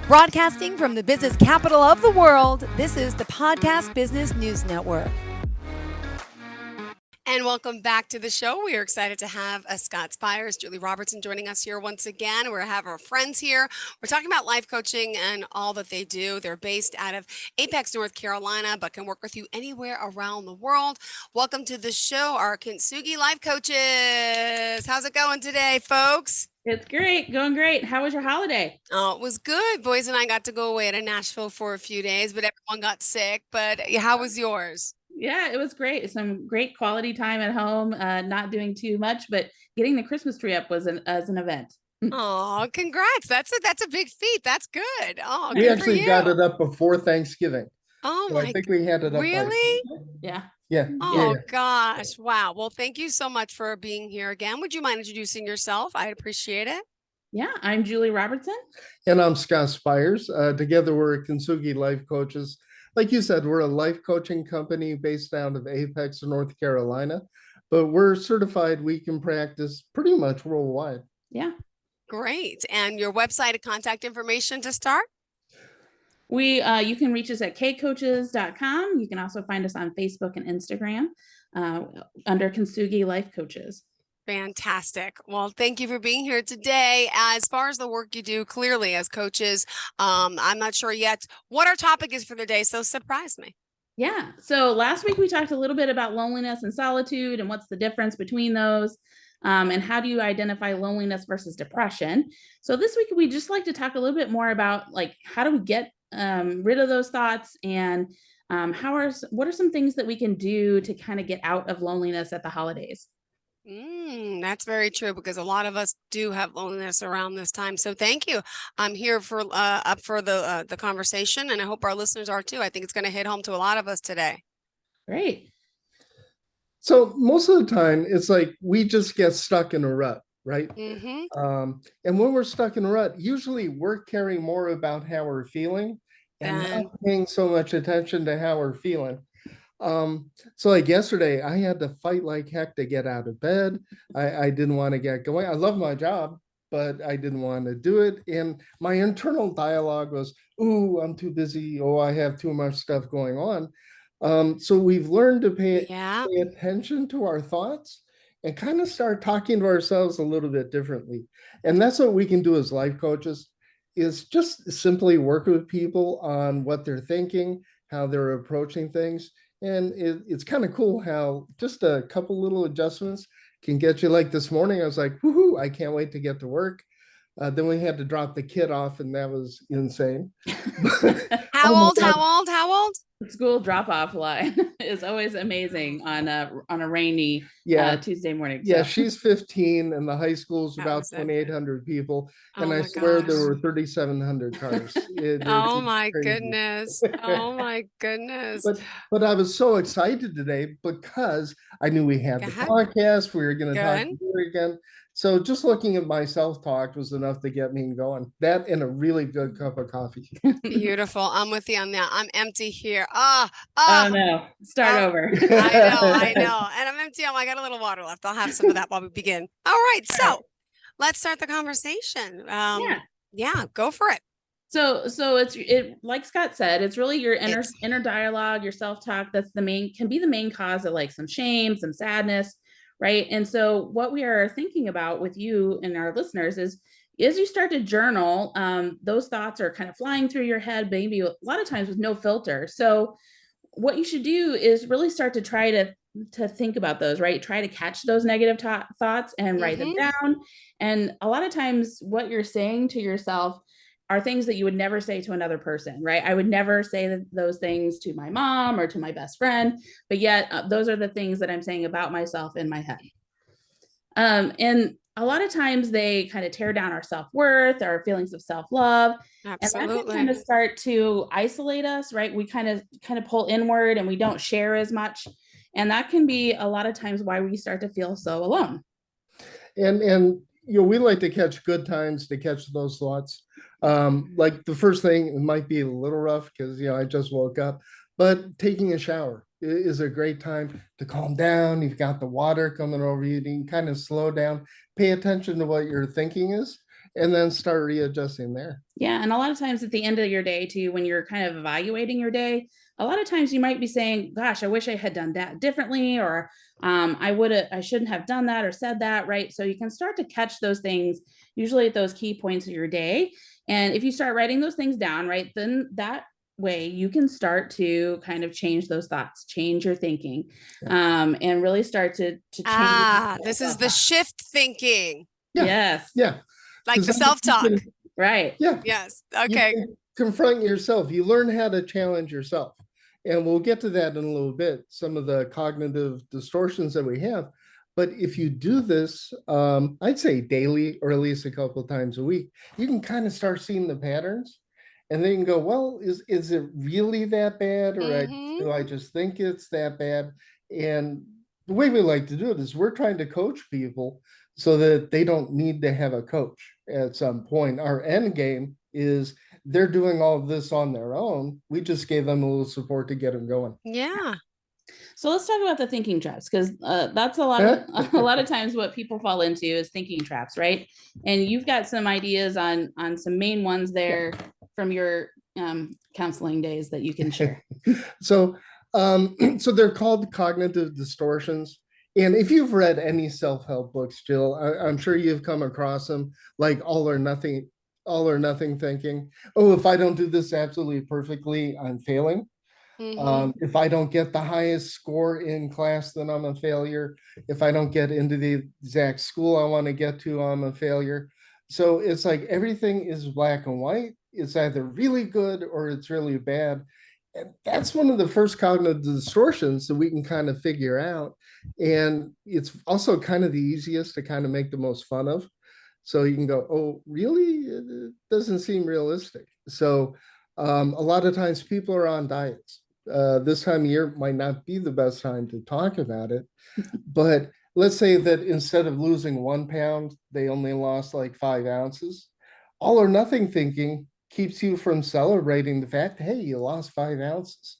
Broadcasting from the business capital of the world, this is the Podcast Business News Network. And welcome back to the show. We are excited to have Scott Spires, Julie Robertson joining us here once again. We have our friends here. We're talking about life coaching and all that they do. They're based out of Apex, North Carolina, but can work with you anywhere around the world. Welcome to the show, our Kintsugi life coaches. How's it going today, folks? It's great. Going great. How was your holiday? Oh, it was good. Boys and I got to go away to Nashville for a few days, but everyone got sick. But how was yours? Yeah, it was great. Some great quality time at home, not doing too much, but getting the Christmas tree up was an event. Oh, congrats. That's a big feat. That's good. Oh, We good actually for got you. it up before Thanksgiving. Oh So I my, think we had it up. really? Yeah. Yeah. Oh Yeah. gosh. Wow. Well, thank you so much for being here again. Would you mind introducing yourself? I'd appreciate it. Yeah, I'm Julie Robertson. And I'm Scott Spires. Together, we're Kintsugi life coaches. Like you said, we're a life coaching company based out of Apex, North Carolina, but we're certified. We can practice pretty much worldwide. Yeah. Great. And your website and contact information to start? You can reach us at kcoaches.com. You can also find us on Facebook and Instagram under Kintsugi Life Coaches. Fantastic. Well, thank you for being here today. As far as the work you do, clearly as coaches, I'm not sure yet what our topic is for the day, so surprise me. Yeah. So last week we talked a little bit about loneliness and solitude and what's the difference between those. And how do you identify loneliness versus depression? So this week we just like to talk a little bit more about like how do we get rid of those thoughts and what are some things that we can do to kind of get out of loneliness at the holidays? That's very true because a lot of us do have loneliness around this time. So thank you. I'm here for up for the conversation, and I hope our listeners are too. I think it's going to hit home to a lot of us today. Great. So most of the time, it's like we just get stuck in a rut, right? Mm-hmm. And when we're stuck in a rut, usually we're caring more about how we're feeling and not paying so much attention to how we're feeling. So like yesterday, I had to fight like heck to get out of bed. I didn't want to get going. I love my job, but I didn't want to do it. And my internal dialogue was, "Ooh, I'm too busy. Oh, I have too much stuff going on." So we've learned to pay attention to our thoughts and kind of start talking to ourselves a little bit differently. And that's what we can do as life coaches, is just simply work with people on what they're thinking, how they're approaching things. And it's kind of cool how just a couple little adjustments can get you. Like this morning, I was like, woohoo, I can't wait to get to work. Then we had to drop the kid off, and that was insane. How old? School drop-off line is always amazing on a rainy Tuesday morning. Yeah, she's 15 and the high school's about 2,800 people. And I swear there were 3,700 cars. Oh my goodness. Oh my goodness. But I was so excited today because I knew we had the podcast. We were going to talk to you again. So just looking at my self-talk was enough to get me going. That and a really good cup of coffee. Beautiful. I'm with you on that. I'm empty here. Oh no. Start over. I know. And I'm empty. I got a little water left. I'll have some of that while we begin. All right. So let's start the conversation. Yeah, go for it. So it's like Scott said, it's really your inner dialogue, your self-talk that's can be the main cause of like some shame, some sadness. Right. And so what we are thinking about with you and our listeners is as you start to journal, those thoughts are kind of flying through your head, maybe a lot of times with no filter. So what you should do is really start to try to think about those, right? Try to catch those negative thoughts and write them down. And a lot of times what you're saying to yourself are things that you would never say to another person, right? I would never say those things to my mom or to my best friend, but yet those are the things that I'm saying about myself in my head. And a lot of times they kind of tear down our self-worth, our feelings of self-love. Absolutely. And that can kind of start to isolate us, right? We kind of pull inward and we don't share as much. And that can be a lot of times why we start to feel so alone. And we like to catch good times to catch those thoughts. Like the first thing, it might be a little rough because I just woke up, but taking a shower is a great time to calm down. You've got the water coming over you, you can kind of slow down, pay attention to what your thinking is, and then start readjusting there. Yeah. And a lot of times at the end of your day too, when you're kind of evaluating your day, a lot of times you might be saying, gosh, I wish I had done that differently, or I shouldn't have done that or said that. Right. So you can start to catch those things usually at those key points of your day. And if you start writing those things down, right, then that way you can start to kind of change those thoughts, change your thinking, and really start to change. This is the shift thinking. Yeah. Yes. Yeah. Like the self-talk. Right. Yeah. Yes. Okay. You confront yourself. You learn how to challenge yourself. And we'll get to that in a little bit, some of the cognitive distortions that we have. But if you do this, I'd say daily or at least a couple of times a week, you can kind of start seeing the patterns. And then you can go, well, is it really that bad? Or do I just think it's that bad? And the way we like to do it is we're trying to coach people so that they don't need to have a coach at some point. Our end game is they're doing all of this on their own. We just gave them a little support to get them going. Yeah. So let's talk about the thinking traps, because that's a lot of times what people fall into is thinking traps, right? And you've got some ideas on some main ones there from your counseling days that you can share. So they're called cognitive distortions. And if you've read any self-help books, Jill, I'm sure you've come across them, like all or nothing thinking. Oh, if I don't do this absolutely perfectly, I'm failing. If I don't get the highest score in class, then I'm a failure. If I don't get into the exact school I want to get to, I'm a failure. So it's like everything is black and white. It's either really good or it's really bad. And that's one of the first cognitive distortions that we can kind of figure out. And it's also kind of the easiest to kind of make the most fun of. So you can go, oh, really? It doesn't seem realistic. So a lot of times people are on diets. This time of year might not be the best time to talk about it. But let's say that instead of losing 1 pound, they only lost like 5 ounces. All or nothing thinking keeps you from celebrating the fact, hey, you lost 5 ounces.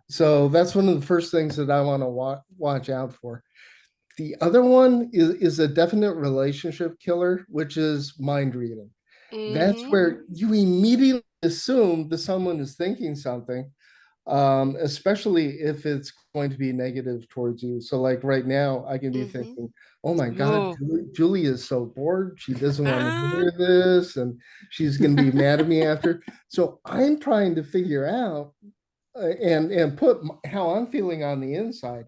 So that's one of the first things that I want to watch out for. The other one is a definite relationship killer, which is mind reading. That's where you immediately assume that someone is thinking something, especially if it's going to be negative towards you. So like right now, I can be thinking, oh my God, Julie is so bored. She doesn't want to hear this, and she's going to be mad at me after. So I'm trying to figure out and put how I'm feeling on the inside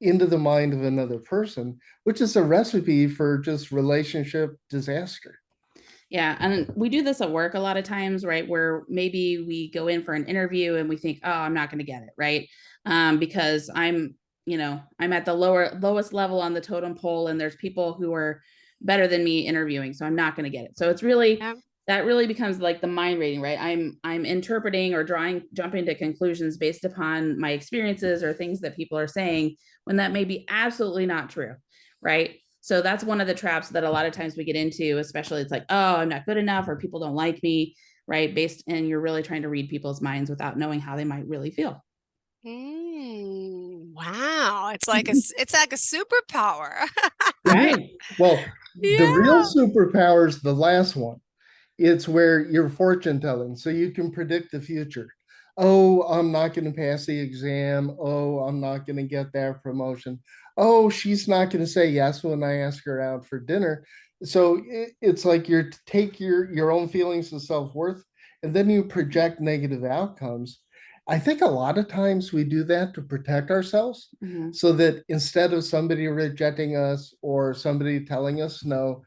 into the mind of another person, which is a recipe for just relationship disaster. Yeah. And we do this at work a lot of times, right? Where maybe we go in for an interview and we think, oh, I'm not going to get it, right? Because I'm at the lowest level on the totem pole, and there's people who are better than me interviewing, so I'm not going to get it. So it's really, that really becomes like the mind reading, right? I'm interpreting or jumping to conclusions based upon my experiences or things that people are saying, when that may be absolutely not true, right? So that's one of the traps that a lot of times we get into, especially it's like, oh, I'm not good enough, or people don't like me, right? And you're really trying to read people's minds without knowing how they might really feel. Wow. It's like a superpower. Right. Well, the real superpower is the last one. It's where you're fortune telling, so you can predict the future. Oh, I'm not going to pass the exam. Oh, I'm not going to get that promotion. Oh, she's not going to say yes when I ask her out for dinner. So it's like you take your own feelings of self-worth, and then you project negative outcomes. I think a lot of times we do that to protect ourselves, so that instead of somebody rejecting us or somebody telling us no,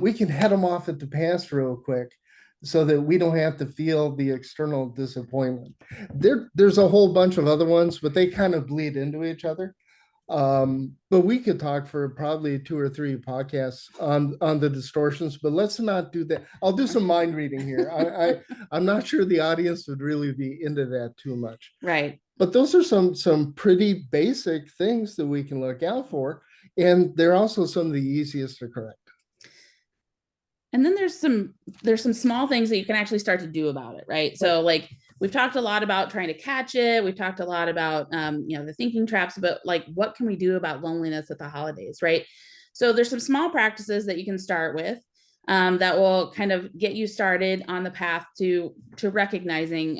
we can head them off at the pass real quick, so that we don't have to feel the external disappointment. There's a whole bunch of other ones, but they kind of bleed into each other. But we could talk for probably 2 or 3 podcasts on the distortions, but let's not do that. I'll do some mind reading here. I'm not sure the audience would really be into that too much. Right. But those are some pretty basic things that we can look out for. And they're also some of the easiest to correct. And then there's some small things that you can actually start to do about it, right? So like we've talked a lot about trying to catch it. We've talked a lot about the thinking traps, but like what can we do about loneliness at the holidays, right? So there's some small practices that you can start with. that will kind of get you started on the path to recognizing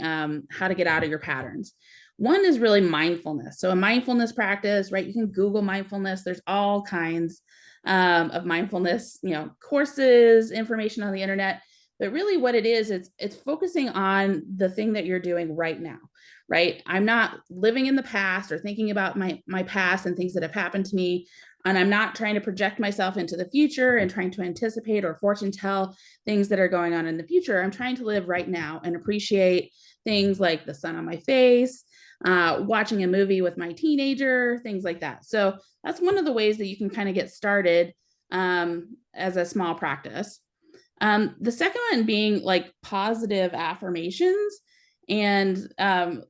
how to get out of your patterns. One is really mindfulness. So a mindfulness practice, right? You can Google mindfulness. There's all kinds of mindfulness, courses, information on the internet. But really what it is, it's focusing on the thing that you're doing right now, right? I'm not living in the past or thinking about my past and things that have happened to me. And I'm not trying to project myself into the future and trying to anticipate or fortune tell things that are going on in the future. I'm trying to live right now and appreciate things like the sun on my face, watching a movie with my teenager, things like that. So that's one of the ways that you can kind of get started as a small practice. The second one being like positive affirmations. And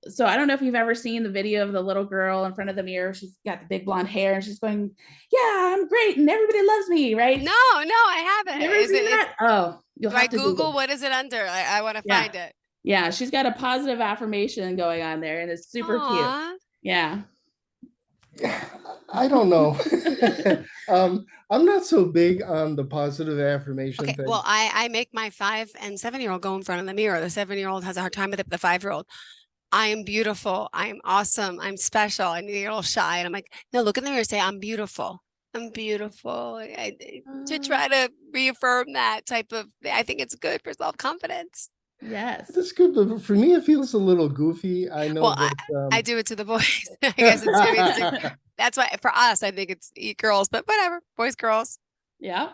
so I don't know if you've ever seen the video of the little girl in front of the mirror. She's got the big blonde hair and she's going, yeah, I'm great and everybody loves me, right? No, I haven't. Is it? Oh, you'll have I to Google what is it under? I want to find it. Yeah, she's got a positive affirmation going on there and it's super cute. Yeah. I don't know. I'm not so big on the positive affirmation thing. Well, I make my 5 and 7-year-old go in front of the mirror. The 7-year-old has a hard time with it. The 5-year-old, I am beautiful. I'm awesome. I'm special. I need a little shy. And I'm like, no, look in the mirror and say, I'm beautiful. I'm beautiful. To try to reaffirm that type of, I think it's good for self-confidence. Yes. It's good, but for me, it feels a little goofy. I know that, I do it to the boys. I guess that's why for us, I think it's girls, but whatever, boys, girls. Yeah.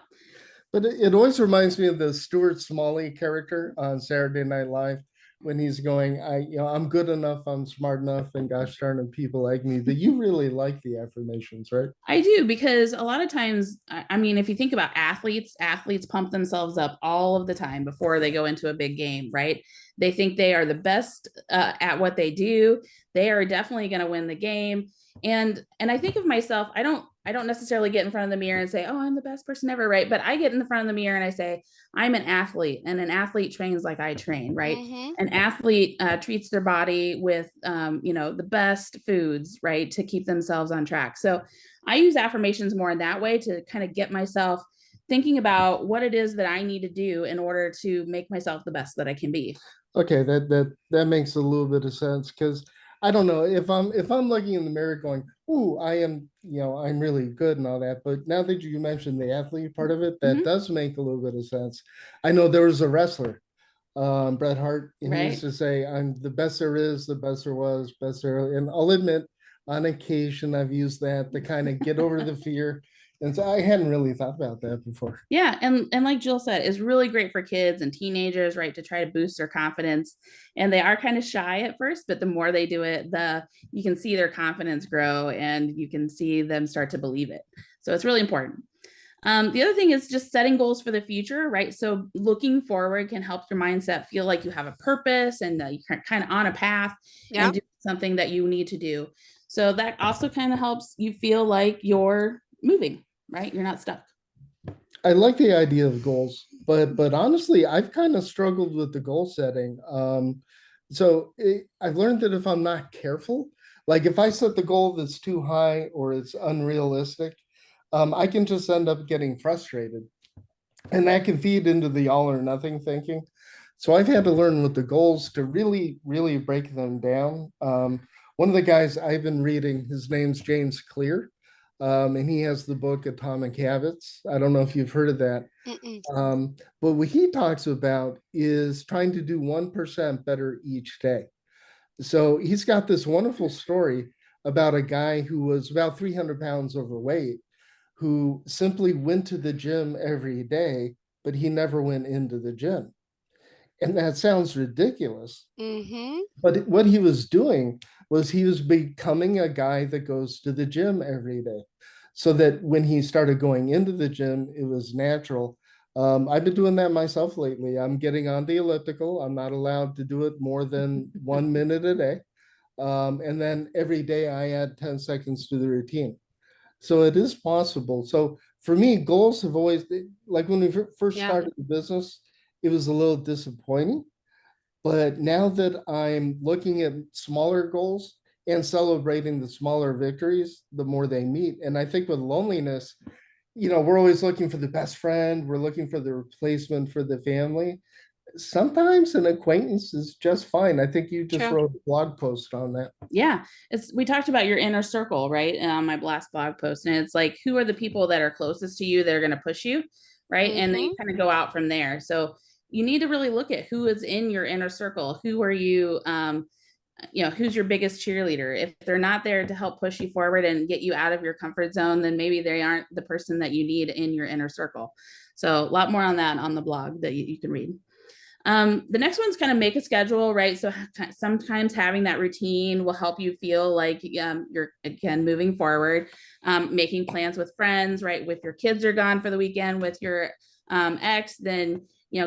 But it always reminds me of the Stuart Smalley character on Saturday Night Live when he's going, I'm good enough, I'm smart enough, and gosh darn it, people like me. But you really like the affirmations, right? I do, because a lot of times, I mean, if you think about athletes pump themselves up all of the time before they go into a big game, right? They think they are the best at what they do. They are definitely going to win the game. And I think of myself, I don't necessarily get in front of the mirror and say, oh, I'm the best person ever, right? But I get in the front of the mirror and I say, I'm an athlete, and an athlete trains like I train, right? Mm-hmm. An athlete treats their body with, the best foods, right, to keep themselves on track. So I use affirmations more in that way to kind of get myself thinking about what it is that I need to do in order to make myself the best that I can be. Okay, that makes a little bit of sense, because I don't know if I'm looking in the mirror going, "Ooh, I am, I'm really good" and all that. But now that you mentioned the athlete part of it, that does make a little bit of sense. I know there was a wrestler, Bret Hart, and he used to say, "I'm the best there is, the best there was, best there." And I'll admit, on occasion, I've used that to kind of get over the fear. And so I hadn't really thought about that before. Yeah. And like Jill said, it's really great for kids and teenagers, right, to try to boost their confidence. And they are kind of shy at first, but the more they do it, you can see their confidence grow and you can see them start to believe it. So it's really important. The other thing is just setting goals for the future, right? So looking forward can help your mindset feel like you have a purpose and you're kind of on a path and do something that you need to do. So that also kind of helps you feel like you're moving, right? You're not stuck. I like the idea of goals, but honestly, I've kind of struggled with the goal setting. I've learned that if I'm not careful, like if I set the goal that's too high or it's unrealistic, I can just end up getting frustrated, and that can feed into the all or nothing thinking. So I've had to learn with the goals to really, really break them down. One of the guys I've been reading, his name's James Clear. And he has the book Atomic Habits. I don't know if you've heard of that. But what he talks about is trying to do 1% better each day. So he's got this wonderful story about a guy who was about 300 pounds overweight, who simply went to the gym every day, but he never went into the gym. And that sounds ridiculous. But what he was doing was he was becoming a guy that goes to the gym every day, so that when he started going into the gym, it was natural. I've been doing that myself lately. I'm getting on the elliptical. I'm not allowed to do it more than 1 minute a day. And then every day I add 10 seconds to the routine. So it is possible. So for me, goals have always, like when we first started the business, it was a little disappointing. But now that I'm looking at smaller goals and celebrating the smaller victories, the more they meet. And I think with loneliness, we're always looking for the best friend. We're looking for the replacement for the family. Sometimes an acquaintance is just fine. I think you just True. wrote a blog post on that. Yeah, we talked about your inner circle, right? On my last blog post, and it's like, who are the people that are closest to you that are going to push you, right? And then you kind of go out from there. So you need to really look at who is in your inner circle. Who are you? Who's your biggest cheerleader? If they're not there to help push you forward and get you out of your comfort zone, then maybe they aren't the person that you need in your inner circle. So a lot more on that on the blog that you can read. The next one's kind of make a schedule, right? So sometimes having that routine will help you feel like you're, again, moving forward, making plans with friends, right? With your kids are gone for the weekend with your ex, then,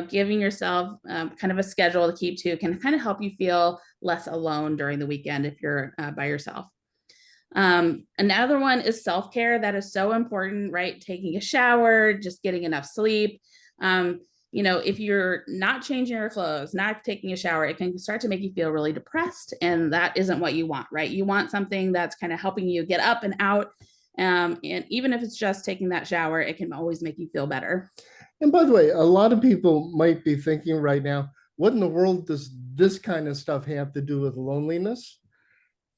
giving yourself kind of a schedule to keep to can kind of help you feel less alone during the weekend if you're by yourself. Another one is self-care. That is so important, right? Taking a shower, just getting enough sleep. If you're not changing your clothes, not taking a shower, it can start to make you feel really depressed. And that isn't what you want, right? You want something that's kind of helping you get up and out. And even if it's just taking that shower, it can always make you feel better. And by the way, a lot of people might be thinking right now, what in the world does this kind of stuff have to do with loneliness?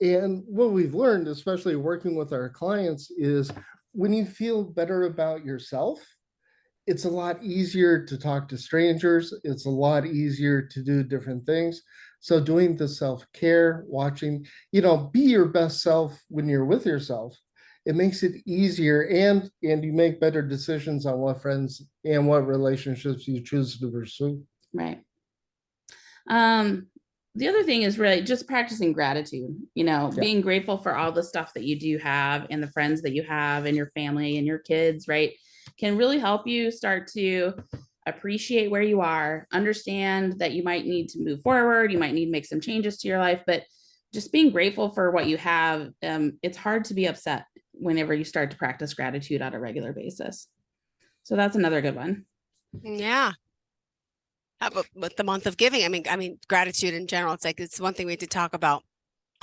And what we've learned, especially working with our clients, is when you feel better about yourself, it's a lot easier to talk to strangers. It's a lot easier to do different things. So doing the self-care, watching, be your best self when you're with yourself. It makes it easier, and you make better decisions on what friends and what relationships you choose to pursue. Right. The other thing is really just practicing gratitude, being grateful for all the stuff that you do have and the friends that you have and your family and your kids, right? Can really help you start to appreciate where you are, understand that you might need to move forward, you might need to make some changes to your life, but just being grateful for what you have. It's hard to be upset whenever you start to practice gratitude on a regular basis. So that's another good one. Yeah. How about with the month of giving? I mean, gratitude in general. It's one thing we did talk about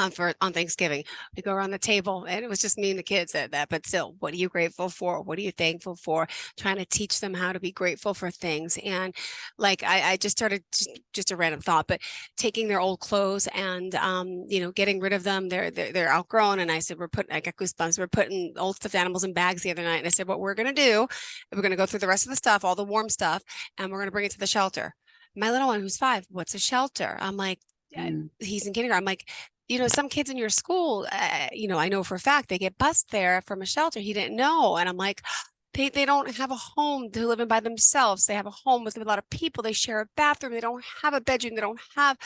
on Thanksgiving. We go around the table and it was just me and the kids said that, but still, what are you grateful for? What are you thankful for? Trying to teach them how to be grateful for things. And like, I just started just a random thought, but taking their old clothes and, getting rid of them. They're outgrown. And I said, I got goosebumps. We're putting old stuffed animals in bags the other night. And I said, what we're going to do, we're going to go through the rest of the stuff, all the warm stuff, and we're going to bring it to the shelter. My little one who's 5, what's a shelter? I'm like, he's in kindergarten. I'm like, some kids in your school, I know for a fact they get bused there from a shelter. He didn't know. And I'm like, they don't have a home to live in by themselves. They have a home with a lot of people. They share a bathroom. They don't have a bedroom. They don't have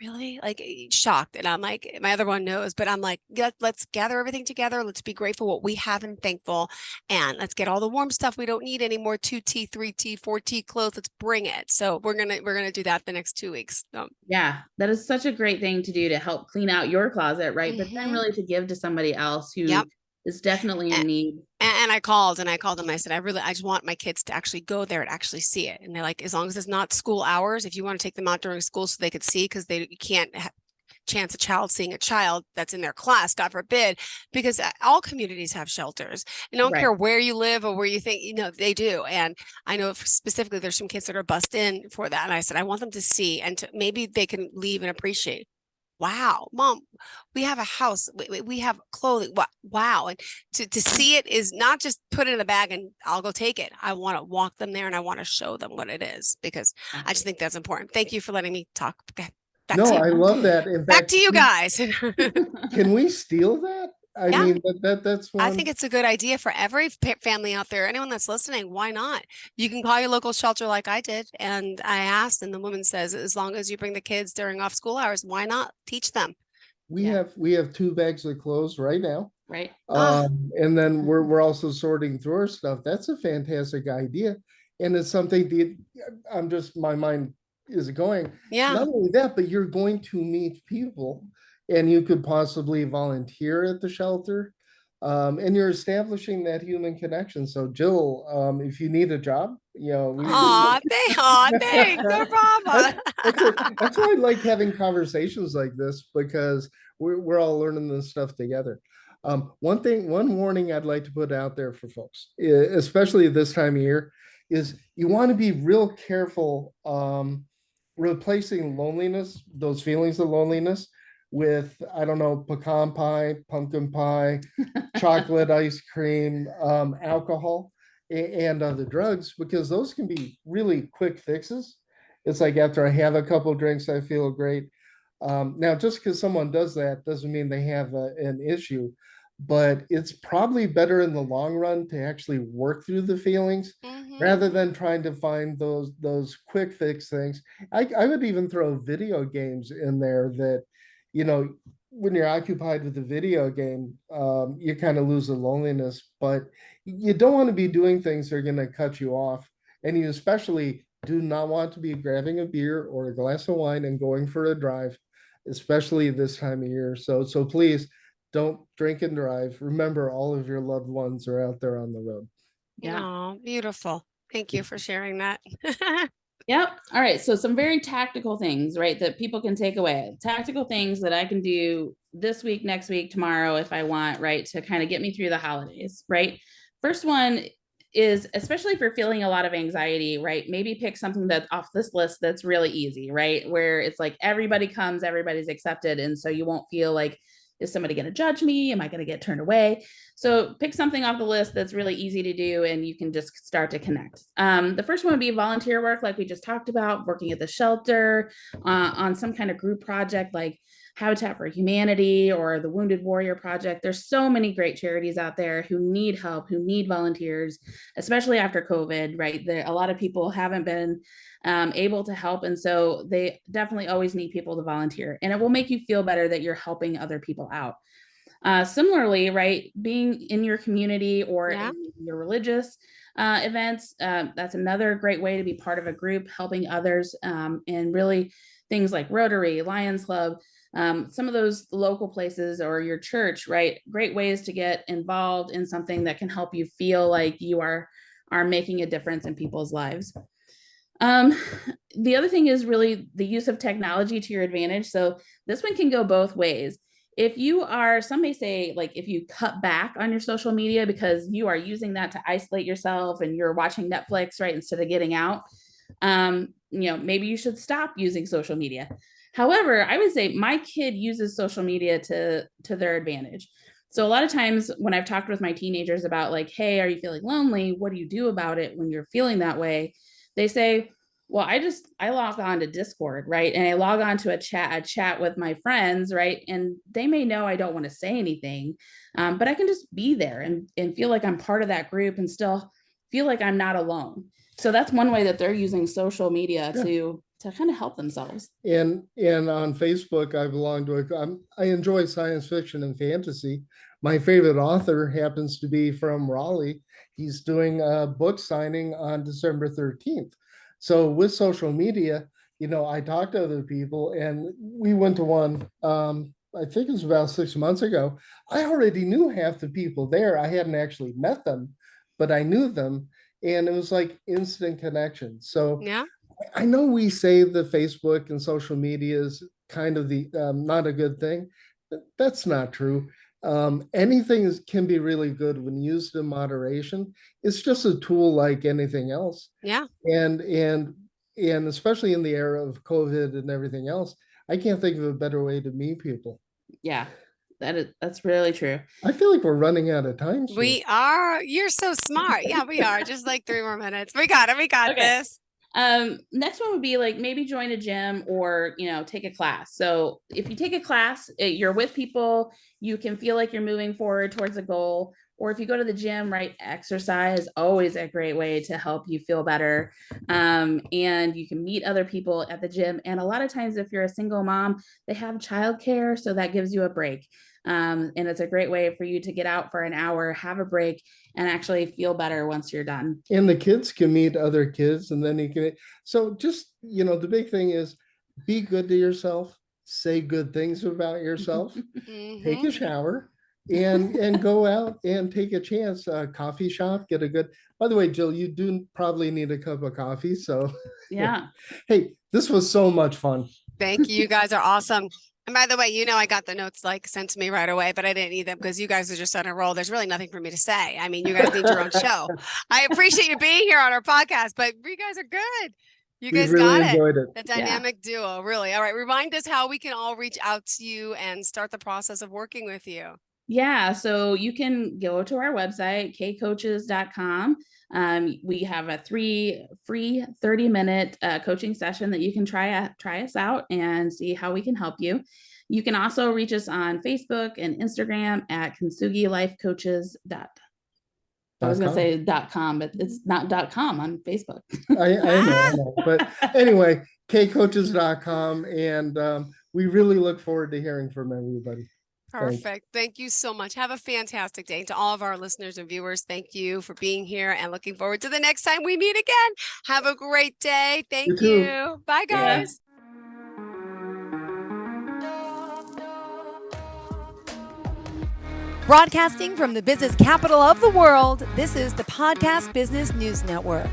really shocked. And I'm like, my other one knows, but I'm like, let's gather everything together. Let's be grateful what we have and thankful. And let's get all the warm stuff we don't need anymore. 2T, 3T, 4T clothes. Let's bring it. So we're going to do that the next 2 weeks. Yeah, that is such a great thing to do to help clean out your closet, right? But then really to give to somebody else who is definitely in need. And I called them. I said, I just want my kids to actually go there and actually see it. And they're like, as long as it's not school hours, if you want to take them out during school so they could see, because you can't chance a child seeing a child that's in their class, God forbid, because all communities have shelters. And I don't care where you live or where you think, they do. And I know specifically there's some kids that are bussed in for that. And I said, I want them to see, and maybe they can leave and appreciate. Wow, Mom, we have a house. We have clothing. Wow. And to see it is not just put it in a bag and I'll go take it. I want to walk them there and I want to show them what it is, because I just think that's important. Thank you for letting me talk. Back no, I love that. In back fact, to you guys. Can we steal that? I mean, that's one. I think it's a good idea for every family out there. Anyone that's listening, why not? You can call your local shelter like I did. And I asked, and the woman says, as long as you bring the kids during off school hours, why not teach them? We have 2 bags of clothes right now. Right. And then we're also sorting through our stuff. That's a fantastic idea. And it's something my mind is going. Yeah. Not only that, but you're going to meet people. And you could possibly volunteer at the shelter, and you're establishing that human connection. So, Jill, if you need a job, thanks, no problem. That's why I like having conversations like this, because we're all learning this stuff together. One warning I'd like to put out there for folks, especially this time of year, is you want to be real careful replacing loneliness, those feelings of loneliness, with, I don't know, pecan pie, pumpkin pie, chocolate ice cream, alcohol, and other drugs, because those can be really quick fixes. It's like after I have a couple drinks, I feel great. Now, just because someone does that doesn't mean they have an issue, but it's probably better in the long run to actually work through the feelings rather than trying to find those quick fix things. I would even throw video games in there that, you know, when you're occupied with a video game, you kind of lose the loneliness, but you don't want to be doing things that are going to cut you off. And you especially do not want to be grabbing a beer or a glass of wine and going for a drive, especially this time of year. So please don't drink and drive. Remember, all of your loved ones are out there on the road. Yeah. Oh, beautiful. Thank you for sharing that. Yep. All right. So some very tactical things, right, that people can take away. Tactical things that I can do this week, next week, tomorrow, if I want, right, to kind of get me through the holidays, right? First one is, especially if you're feeling a lot of anxiety, right, maybe pick something that's off this list that's really easy, right, where it's like everybody comes, everybody's accepted. And so you won't feel like, is somebody going to judge me? Am I going to get turned away? So pick something off the list that's really easy to do and you can just start to connect. The first one would be volunteer work, like we just talked about, working at the shelter, on some kind of group project like Habitat for Humanity or the Wounded Warrior Project. There's so many great charities out there who need help, who need volunteers, especially after COVID, right? A lot of people haven't been able to help. And so they definitely always need people to volunteer. And it will make you feel better that you're helping other people out. Similarly, right, being in your community or in your religious events, that's another great way to be part of a group, helping others, and really things like Rotary, Lions Club, some of those local places or your church, right? Great ways to get involved in something that can help you feel like you are making a difference in people's lives. The other thing is really the use of technology to your advantage. So this one can go both ways. If you are, some may say, like, if you cut back on your social media because you are using that to isolate yourself and you're watching Netflix, right, instead of getting out, maybe you should stop using social media. However, I would say my kid uses social media to their advantage. So a lot of times when I've talked with my teenagers about like, hey, are you feeling lonely? What do you do about it when you're feeling that way? They say, well, I log on to Discord, right? And I log on to a chat with my friends, right? And they may know I don't want to say anything, but I can just be there and feel like I'm part of that group and still feel like I'm not alone. So that's one way that they're using social media to kind of help themselves. And on Facebook, I belong to I enjoy science fiction and fantasy. My favorite author happens to be from Raleigh. He's doing a book signing on December 13th. So with social media, I talk to other people, and we went to one, I think it was about 6 months ago. I already knew half the people there. I hadn't actually met them, but I knew them. And it was like instant connection. So Yeah. I know we say the Facebook and social media is kind of the not a good thing. That's not true. Anything can be really good when used in moderation. It's just a tool like anything else. Yeah. And especially in the era of COVID and everything else, I can't think of a better way to meet people. Yeah, that's really true. I feel like we're running out of time soon. We are. You're so smart. Yeah, we are. Just like 3 more minutes. We got it. We got this. Next one would be like maybe join a gym or, take a class. So if you take a class, you're with people, you can feel like you're moving forward towards a goal. Or if you go to the gym, right, exercise is always a great way to help you feel better. And you can meet other people at the gym. And a lot of times, if you're a single mom, they have childcare, so that gives you a break. And it's a great way for you to get out for an hour, have a break, and actually feel better once you're done. And the kids can meet other kids, and then you can. So just, the big thing is be good to yourself, say good things about yourself, take a shower, and go out and take a chance. Coffee shop, get a good. By the way, Jill, you do probably need a cup of coffee. So yeah. Hey, this was so much fun. Thank you. You guys are awesome. And by the way, I got the notes like sent to me right away, but I didn't need them because you guys are just on a roll. There's really nothing for me to say. I mean, you guys need your own show. I appreciate you being here on our podcast, but you guys are good. You We guys really got enjoyed it. The dynamic duo, really. All right. Remind us how we can all reach out to you and start the process of working with you. Yeah, so you can go to our website, kcoaches.com. We have a free 30-minute coaching session that you can try us out and see how we can help you. You can also reach us on Facebook and Instagram at Kintsugi Life Coaches. I was going to say .com, but it's not .com on Facebook. I know. But anyway, kcoaches.com. And we really look forward to hearing from everybody. Perfect. Thank you so much. Have a fantastic day. To all of our listeners and viewers, thank you for being here and looking forward to the next time we meet again. Have a great day. Thank you. Bye, guys. Broadcasting from the business capital of the world, this is the Podcast Business News Network.